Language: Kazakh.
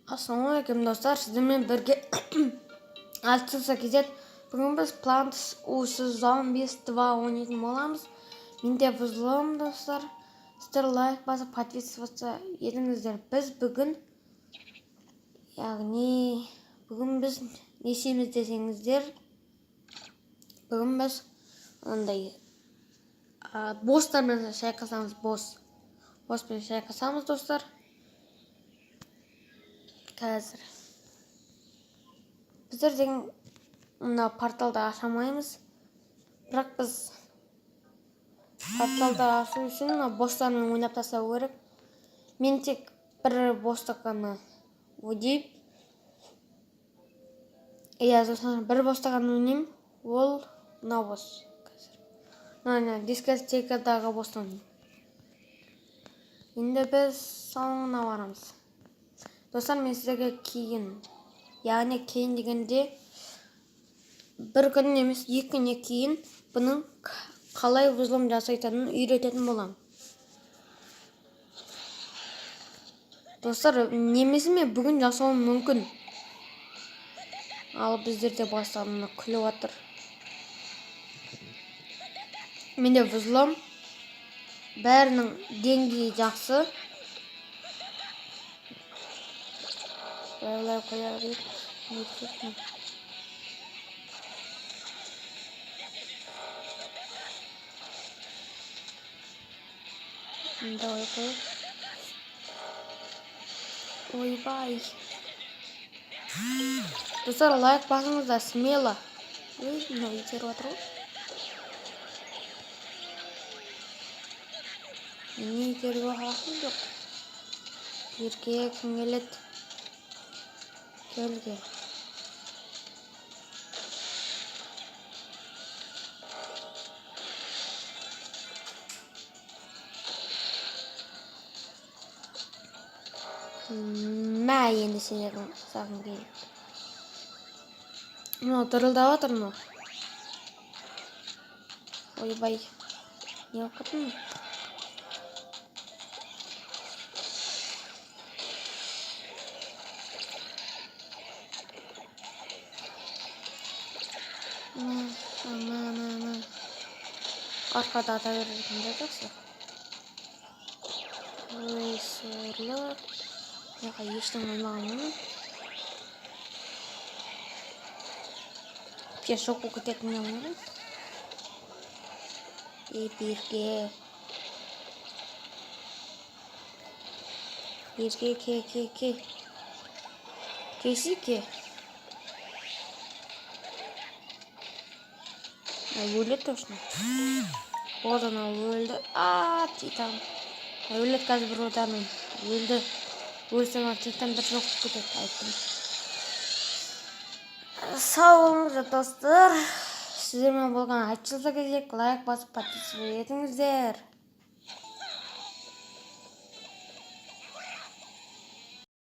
Ассалаумағалейкум достар, сіздермен бірге алтыншы кезет. Бүгін біз Plants vs Zombies 2 ойнайтын боламыз. Менде бұзылым достар. Сіздер лайк басып подписываться етіңіздер. Біз бүгін біз не істейміз десеңіздер, бүгін біз ондай босстармен шайқасамыз, босспен шайқасамыз достар. Қазір біздер деген мына порталды аша алмаймыз, бірақ біз порталды ашу үшін босстармен ойнап тастау керек. Мен тек бір босты ғана ойнаймын. Достар, бір босты ғана ойнаймын, ол мына босс. Қазір дискотекадағы босты ойнаймын. Енді біз соңына барамыз. Достар, мен сіздерге кейін, яғни кейін дегенде бір күн емес, 2 күннен кейін бұның қалай бұзылым жасайтынын үйрететін болам. Достар, немесе мен бүгін жасауым мүмкін. Ал біздерде бастағанына күліп отыр. Менде бұзылым, бәрінің деңгейі жақсы. Давай қоя берейік. Давай қояйық. Ойбай. Достар, лайк басыңыздар смело. Мына итеріп отыр ғой. Не итеруге хақым жоқ. Еркек кім келеді? Келге. Мә, енді сендердің сағын келіп. Мынау дырылдап отыр мынау. Ойбай. Не оқыдың? Арқада ата беретінде жақсы. Ой, сорлы. Яға ештің оймағанмын. Пешок оқытетін емін. Берге. Берге, ке. Кесі ке. Өлет точно. Вот она өлді. Титан. Өлет қазір бір оданың. Өлді. Өлсің титан бір жоқ кетеді, айттым. Сау болыңыздар достар. Сіздермен болған айтшылса кезек лайк басып подписываться етіңіздер.